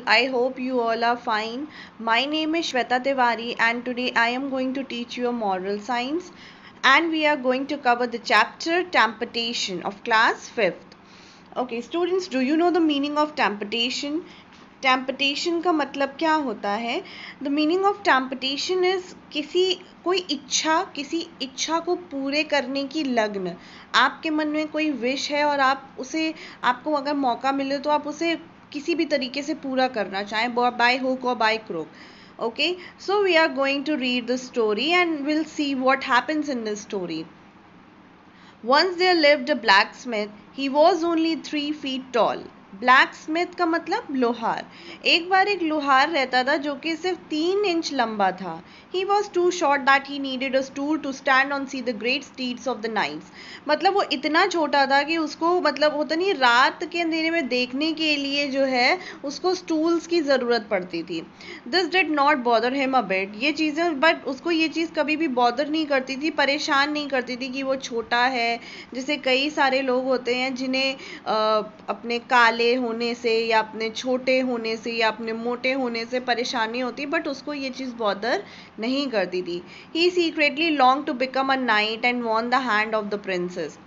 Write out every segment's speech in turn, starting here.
I hope you all are fine. My name is Shweta Tiwari and today I am going to teach you a moral science and we are going to cover the chapter Temptation of class 5th. Okay students, do you know the meaning of temptation? Temptation का मतलब क्या होता है? The meaning of temptation is किसी इच्छा को पूरे करने की लगन. आपके मन में कोई विश है और आपको अगर मौका मिले तो आप उसे किसी भी तरीके से पूरा करना चाहें, बाय हुक और by crook. Okay, so we are going to read the story and we'll see what happens in this story. Once there lived a blacksmith. He was only 3 feet tall. Black Smith का मतलब लोहार. एक बार एक लोहार रहता था जो कि सिर्फ 3 इंच लंबा था. He was too short that he needed a stool to stand on see the great steeds of the knights. मतलब वो इतना छोटा था कि उसको मतलब होता नहीं, रात के अंधेरे में देखने के लिए जो है उसको स्टूल्स की ज़रूरत पड़ती थी. This did not bother him a bit. ये चीज़ें बट उसको ये चीज़ कभी भी बॉदर नहीं करती थी, परेशान नहीं करती थी कि वो छोटा है. जैसे कई सारे लोग होते हैं जिन्हें अपने काले होने से या अपने छोटे होने से या अपने मोटे होने से परेशानी होती, बट उसको ये चीज़ बॉदर नहीं करती थी. He secretly long to become a knight and won the hand of the princess.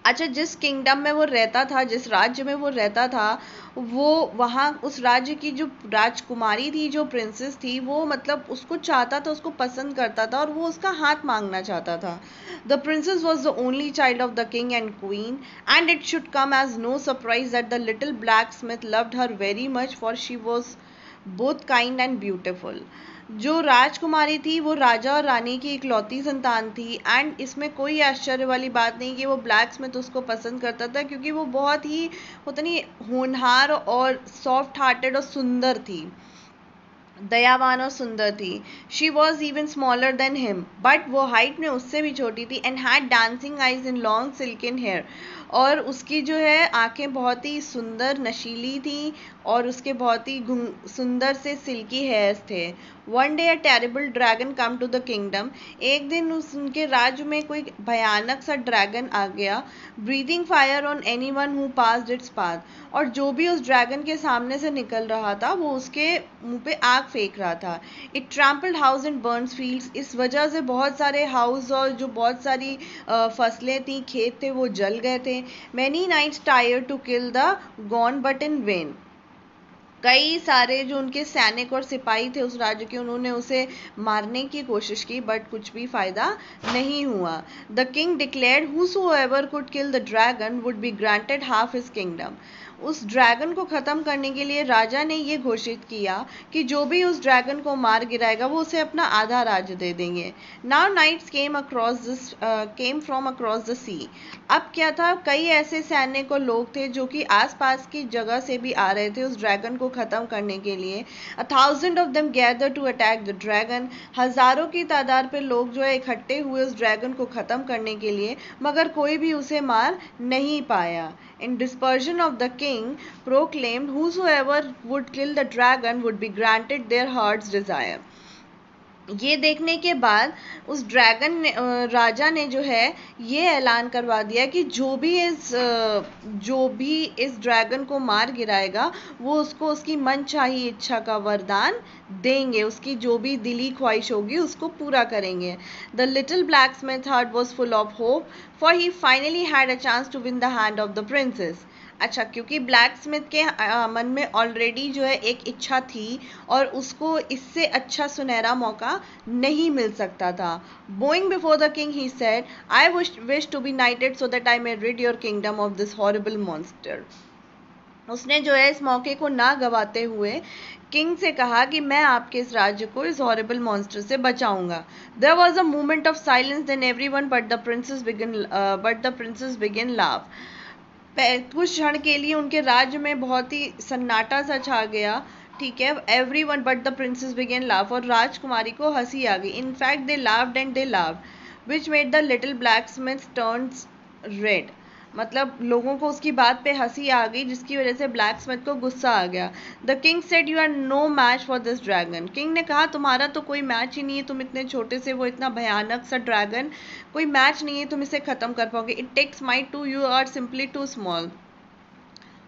अच्छा, जिस किंगडम में वो रहता था, जिस राज्य में वो रहता था, वो वहाँ उस राज्य की जो राजकुमारी थी, जो प्रिंसेस थी, वो मतलब उसको चाहता था, उसको पसंद करता था और वो उसका हाथ मांगना चाहता था. The princess was the only child of the king and queen and it should come as no surprise that the little blacksmith loved her very much for she was both kind and beautiful. जो राजकुमारी थी वो राजा और रानी की इकलौती संतान थी and इसमें कोई आश्चर्य वाली बात नहीं कि वो ब्लैक स्मिथ उसको पसंद करता था, क्योंकि वो बहुत ही होता नहीं होनहार और सॉफ्ट हार्टेड और सुंदर थी, दयावान और सुंदर थी. She was even smaller than him, but वो हाइट में उससे भी छोटी थी and had dancing eyes in long silken hair. और उसकी जो है आंखें बहुत ही सुंदर नशीली थी और उसके बहुत ही सुंदर से सिल्की हेयर्स थे. One day a terrible dragon come to the kingdom. एक दिन उनके राज्य में कोई भयानक सा ड्रैगन आ गया, breathing fire on any one who passed its path. और जो भी उस ड्रैगन के सामने से निकल रहा था वो उसके मुंह पे आग फेंक रहा था. It trampled house and Burns fields. इस वजह से बहुत सारे हाउस और जो बहुत सारी फसलें थी, खेत थे, वो जल गए थे. Many knights tried to kill the dragon but in vain. कई सारे जो उनके सैनिक और सिपाही थे उस राज्य के, उन्होंने उसे मारने की कोशिश की बट कुछ भी फायदा नहीं हुआ. The king declared whosoever could kill the dragon would be granted half his kingdom. उस ड्रैगन को ख़त्म करने के लिए राजा ने ये घोषित किया कि जो भी उस ड्रैगन को मार गिराएगा वो उसे अपना आधा राज्य दे देंगे. Now knights came from across the sea. अब क्या था, कई ऐसे सैनिक और लोग थे जो कि आसपास की जगह से भी आ रहे थे उस ड्रैगन को ख़त्म करने के लिए. 1,000 of them gather to attack the dragon. हज़ारों की तादाद पे लोग जो है इकट्ठे हुए उस ड्रैगन को ख़त्म करने के लिए, मगर कोई भी उसे मार नहीं पाया. In dispersion of the king proclaimed whosoever would kill the dragon would be granted their heart's desire. ये देखने के बाद उस राजा ने जो है ये ऐलान करवा दिया कि जो भी इस ड्रैगन को मार गिराएगा वो उसको उसकी मनचाही इच्छा का वरदान देंगे, उसकी जो भी दिली ख्वाहिश होगी उसको पूरा करेंगे. The little blacksmith heart was full of hope for he finally had a chance to win the hand of the princess. अच्छा, क्योंकि ब्लैक स्मिथ के मन में ऑलरेडी जो है एक इच्छा थी और उसको इससे अच्छा सुनहरा मौका नहीं मिल सकता था. Bowing before the king he said, I wish to be knighted so that I may rid your kingdom of this horrible monster. उसने जो है इस मौके को ना गवाते हुए किंग से कहा कि मैं आपके इस राज्य को इस हॉरिबल मॉन्स्टर से बचाऊंगा. There was a moment of silence, then everyone but the princess begin laugh. कुछ क्षण के लिए उनके राज्य में बहुत ही सन्नाटा सा छा गया. ठीक है, everyone but the princess began laugh. और राजकुमारी को हंसी आ गई. In fact they laughed and they laughed which made the little blacksmith turns red. मतलब लोगों को उसकी बात पे हंसी आ गई जिसकी वजह से ब्लैक स्मिथ को गुस्सा आ गया. The king said you are no match for this dragon. King ने कहा तुम्हारा तो कोई मैच ही नहीं है, तुम इतने छोटे से, वो इतना भयानक सा ड्रैगन, कोई मैच नहीं है, तुम इसे ख़त्म कर पाओगे. It takes might too, you are simply too small.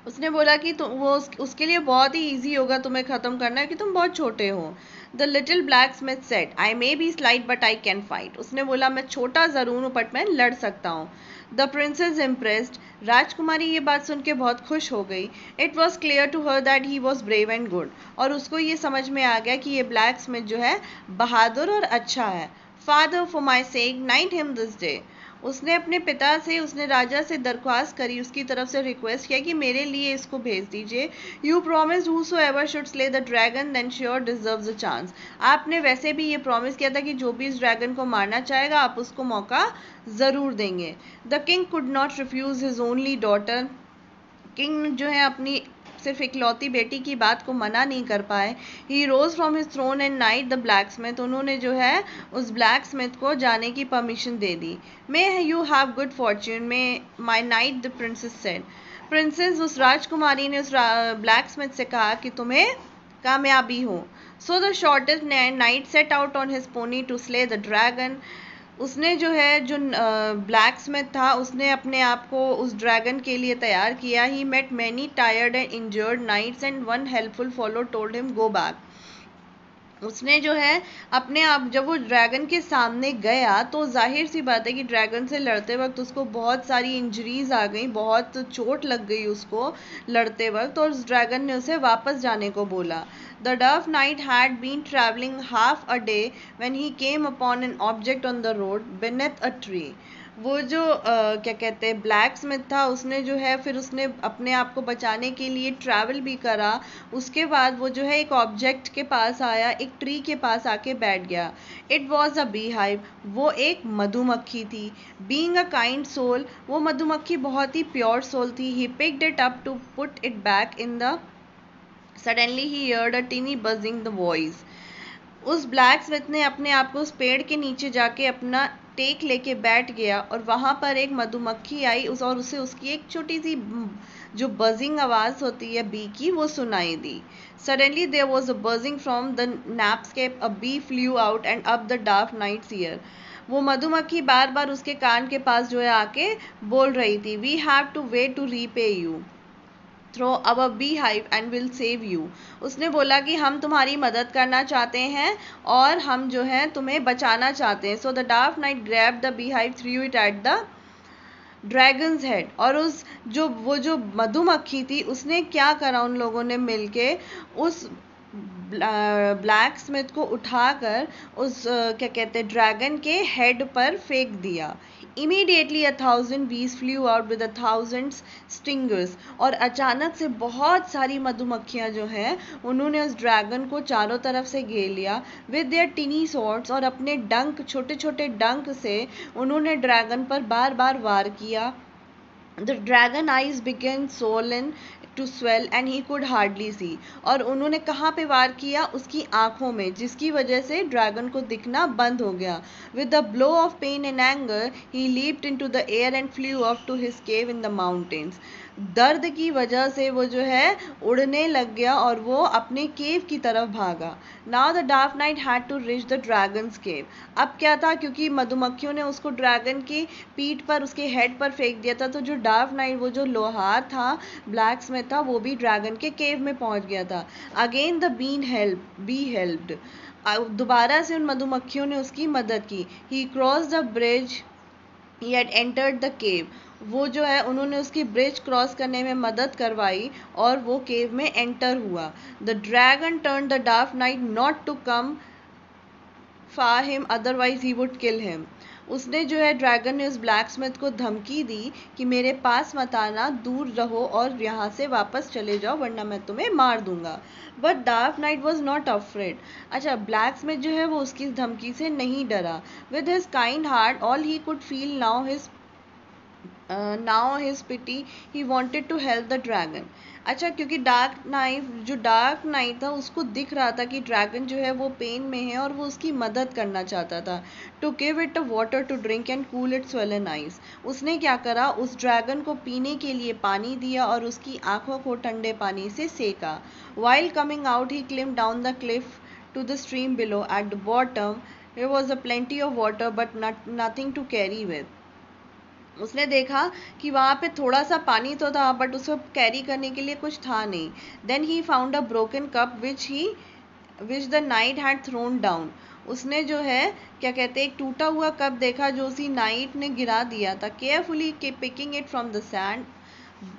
उसने बोला कि तुम वो उसके लिए बहुत ही ईजी होगा तुम्हें ख़त्म करना है कि तुम बहुत छोटे हो. The little black Smith said, I may be slight but I can fight. उसने बोला मैं छोटा ज़रूर हूँ बट मैं लड़ सकता हूँ. The princess impressed. राजकुमारी ये बात सुन के बहुत खुश हो गई. It was clear to her that he was brave and good. और उसको ये समझ में आ गया कि ये ब्लैक स्मिथ जो है बहादुर और अच्छा है. Father, for my sake knight him this day. उसने अपने पिता से, उसने राजा से दरख्वास्त करी, उसकी तरफ से रिक्वेस्ट किया कि मेरे लिए इसको भेज दीजिए. You promise whosoever should slay the dragon then sure deserves a chance. आपने वैसे भी ये प्रॉमिस किया था कि जो भी इस ड्रैगन को मारना चाहेगा आप उसको मौका ज़रूर देंगे. The king could not refuse his only daughter. King जो है अपनी सिर्फ इकलौती बेटी की बात को मना नहीं कर पाए. He rose from his throne and knight the blacksmith. उन्होंने जो है उस ब्लैक स्मिथ को जाने की परमिशन दे दी. May you have good fortune, may my knight, the princess said. Princess, उस राजकुमारी ने उस ब्लैक स्मिथ से कहा कि तुम्हें कामयाबी हो. So the shortest knight set out on his pony to slay the dragon. उसने जो है जो ब्लैक स्मिथ था उसने अपने आप को उस ड्रैगन के लिए तैयार किया. He met many tired and injured knights and one helpful fellow told him go back. उसने जो है अपने आप जब वो ड्रैगन के सामने गया तो जाहिर सी बात है कि ड्रैगन से लड़ते वक्त उसको बहुत सारी इंजरीज आ गई, बहुत चोट लग गई उसको लड़ते वक्त, और उस ड्रैगन ने उसे वापस जाने को बोला. The dwarf knight had been travelling half a day when he came upon an object on the road beneath a tree. वो जो क्या कहते हैं ब्लैक स्मिथ था उसने जो है फिर उसने अपने आप को बचाने के लिए ट्रैवल भी करा. उसके बाद वो जो है एक ऑब्जेक्ट के पास आया, एक ट्री के पास आके बैठ गया. It was a bee hive. वो एक मधुमक्खी थी. बीइंग अ काइंड सोल, वो मधुमक्खी बहुत ही प्योर सोल थी. He picked it up to put it back in the. Suddenly he heard a tiny buzzing the voice. उस ब्लैक स्मिथ ने अपने आप को उस पेड़ के नीचे जाके अपना टेक लेके बैठ गया और वहाँ पर एक मधुमक्खी आई उस और उसे उसकी एक छोटी सी जो बजिंग आवाज़ होती है बी की वो सुनाई दी. Suddenly there was a buzzing from the knapsack. A bee flew out and up the dark knight's ear. वो मधुमक्खी बार बार उसके कान के पास जो है आके बोल रही थी, we have to wait to repay you through our beehive and will save you. उसने बोला कि हम तुम्हारी मदद करना चाहते हैं और हम जो है तुम्हें बचाना चाहते हैं. So the dark night grab the bee hive, through it at the dragons head. और उस जो मधुमक्खी थी उसने क्या करा, उन लोगों ने मिलके उस ब्लैक स्मिथ को उठाकर उस क्या कहते हैं ड्रैगन के हेड पर फेंक दिया. Immediately 1,000 bees flew out with 1,000 stingers. और अचानक से बहुत सारी मधुमक्खियाँ जो हैं उन्होंने उस ड्रैगन को चारों तरफ से घेर लिया विद देयर टिनी सॉर्ड्स. और अपने डंक, छोटे छोटे डंक से उन्होंने ड्रैगन पर बार बार वार किया. The dragon eyes began swollen to swell and he could hardly see. और उन्होंने कहाँ पे वार किया, उसकी आंखों में, जिसकी वजह से ड्रैगन को दिखना बंद हो गया. With the blow of pain and anger he leaped into the air and flew off to his cave in the mountains. दर्द की वजह से वो जो है उड़ने लग गया और वो अपने केव की तरफ भागा. Now the dark knight had to reach the dragon's cave. अब क्या था, क्योंकि मधुमक्खियों ने उसको ड्रैगन की पीठ पर, उसके हेड पर फेंक दिया था, तो जो डार्क नाइट, वो जो लोहार था, ब्लैक स्मिथ था, वो भी ड्रैगन के केव में पहुंच गया था. Again the bee helped. दोबारा से उन मधुमक्खियों ने उसकी मदद की. He cross the bridge, he had entered the cave. वो जो है उन्होंने उसकी ब्रिज क्रॉस करने में मदद करवाई और वो केव में एंटर हुआ. The dragon turn the dark knight not to come far him otherwise he would kill him. उसने जो है ड्रैगन ने उस ब्लैक स्मिथ को धमकी दी कि मेरे पास मत आना, दूर रहो और यहाँ से वापस चले जाओ वरना मैं तुम्हें मार दूंगा. But dark knight was not afraid. अच्छा, ब्लैक स्मिथ जो है वो उसकी धमकी से नहीं डरा. With his kind heart all he could feel now his pity, he wanted to help the dragon. अच्छा, क्योंकि डार्क नाइट था उसको दिख रहा था कि ड्रैगन जो है वो पेन में है और वो उसकी मदद करना चाहता था. To give it a water to drink and cool it swollen eyes. उसने क्या करा, उस ड्रैगन को पीने के लिए पानी दिया और उसकी आंखों को ठंडे पानी से सेका. While coming out he climb down the cliff to the stream below. At the bottom there was a plenty of water but nothing to carry with. उसने देखा कि वहाँ पे थोड़ा सा पानी तो था बट उसको कैरी करने के लिए कुछ था नहीं. Then he found a broken cup which the knight had thrown down. उसने जो है क्या कहते हैं एक टूटा हुआ कप देखा जो उसी नाइट ने गिरा दिया था. Carefully picking it from the sand,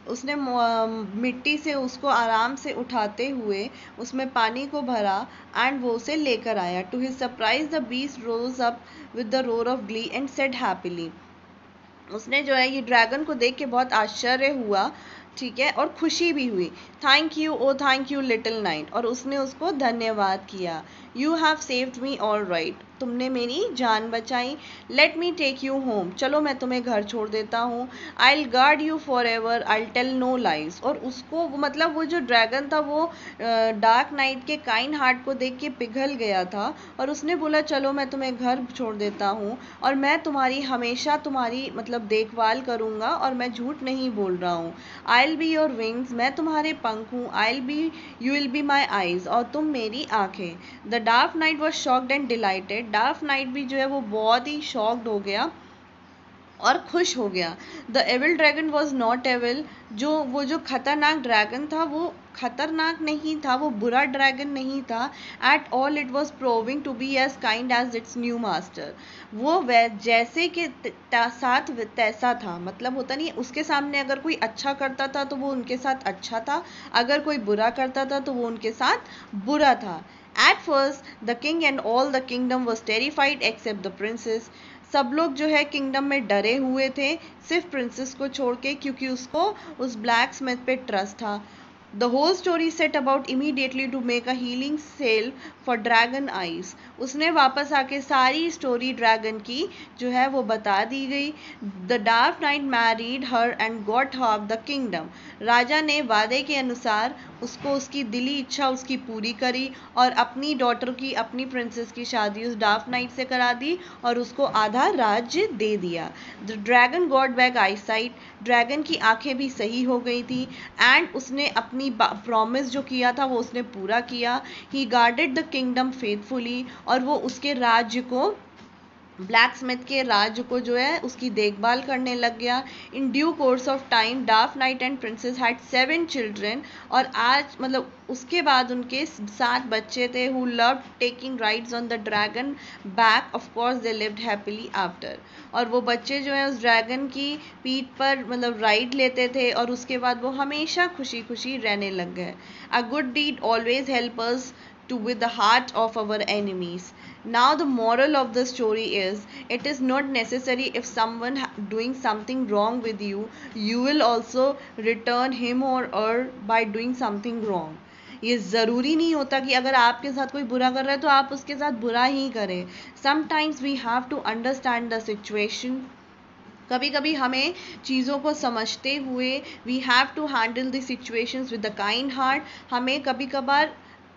उसने मिट्टी से उसको आराम से उठाते हुए उसमें पानी को भरा एंड वो उसे लेकर आया. To his surprise the beast rose up with the roar of glee and said happily. उसने जो है ये ड्रैगन को देख के बहुत आश्चर्य हुआ, ठीक है, और खुशी भी हुई. थैंक यू लिटिल नाइट, और उसने उसको धन्यवाद किया. You have saved me all right, तुमने मेरी जान बचाई. Let me take you home, चलो मैं तुम्हें घर छोड़ देता हूँ. I will guard you forever, I will tell no lies. और उसको मतलब वो जो ड्रैगन था वो डार्क नाइट के काइंड हार्ट को देख के पिघल गया था और उसने बोला चलो मैं तुम्हें घर छोड़ देता हूँ और मैं तुम्हारी हमेशा तुम्हारी मतलब देखभाल करूँगा और मैं झूठ नहीं बोल रहा हूँ. I will be your wings, मैं तुम्हारे पंख हूँ. You will be my eyes, और तुम मेरी आंखें. The dark knight was shocked and dilated. Dark night भी जो है वो बहुत ही शॉक्ड हो गया और खुश हो गया. The evil dragon was not evil, वो जो खतरनाक ड्रैगन था वो खतरनाक नहीं था, वो बुरा ड्रैगन नहीं था. At all it was proving to be as kind as its new master. वो जैसे कि साथ तैसा था, मतलब होता नहीं, उसके सामने अगर कोई अच्छा करता था तो वो उनके साथ अच्छा था, अगर कोई बुरा करता था तो वो उनके साथ बुरा था. At first, the king and all the kingdom was terrified except the princess. सब लोग जो है किंगडम में डरे हुए थे सिर्फ प्रिंसेस को छोड़ के, क्योंकि उसको उस ब्लैक स्मिथ पे ट्रस्ट था. The whole story set about immediately to make a healing salve for dragon eyes. उसने वापस आके सारी स्टोरी ड्रैगन की जो है वो बता दी गई. The dark knight married her and got half the kingdom. राजा ने वादे के अनुसार उसको उसकी दिली इच्छा उसकी पूरी करी और अपनी डॉटर की, अपनी प्रिंसेस की शादी उस डार्क नाइट से करा दी और उसको आधा राज्य दे दिया. The dragon got back eyesight. Dragon की आंखें भी सही हो गई थी एंड उसने अपनी प्रॉमिस जो किया था वो उसने पूरा किया. ही गार्डेड द किंगडम फेथफुली, और वो उसके राज्य को, ब्लैक स्मिथ के राज्य को जो है उसकी देखभाल करने लग गया. In due course of time dark night and princess had 7 children, और आज मतलब उसके बाद उनके 7 बच्चे थे. Who loved taking rides on the dragon back. Of course they lived happily after. और वो बच्चे जो है उस ड्रैगन की पीठ पर मतलब राइड लेते थे और उसके बाद वो हमेशा खुशी खुशी रहने लग गए. A good deed always help us to with the heart of our enemies. Now the moral of the story is, it is not necessary if someone doing something wrong with you, you will also return him or her by doing something wrong. ये ज़रूरी नहीं होता कि अगर आपके साथ कोई बुरा कर रहा है तो आप उसके साथ बुरा ही करें. Sometimes we have to understand the situation. कभी कभी हमें चीज़ों को समझते हुए we have to handle the situations with the kind heart. हमें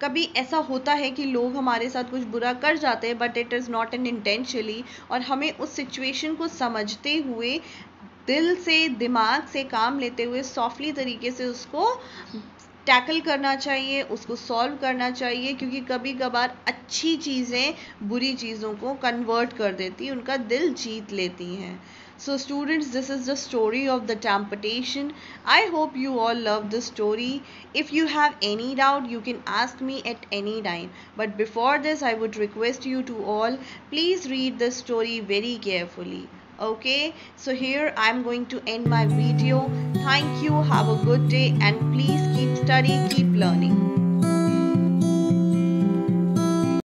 कभी ऐसा होता है कि लोग हमारे साथ कुछ बुरा कर जाते हैं but it is not an intentionally, और हमें उस सिचुएशन को समझते हुए दिल से दिमाग से काम लेते हुए सॉफ्टली तरीके से उसको टैकल करना चाहिए, उसको सॉल्व करना चाहिए, क्योंकि कभी कभार अच्छी चीज़ें बुरी चीज़ों को कन्वर्ट कर देती, उनका दिल जीत लेती हैं. So students, this is the story of the temptation. I hope you all love this story. If you have any doubt, you can ask me at any time. But before this, I would request you to all, please read the story very carefully. Okay, so here I'm going to end my video. Thank you, have a good day, and please keep studying, keep learning.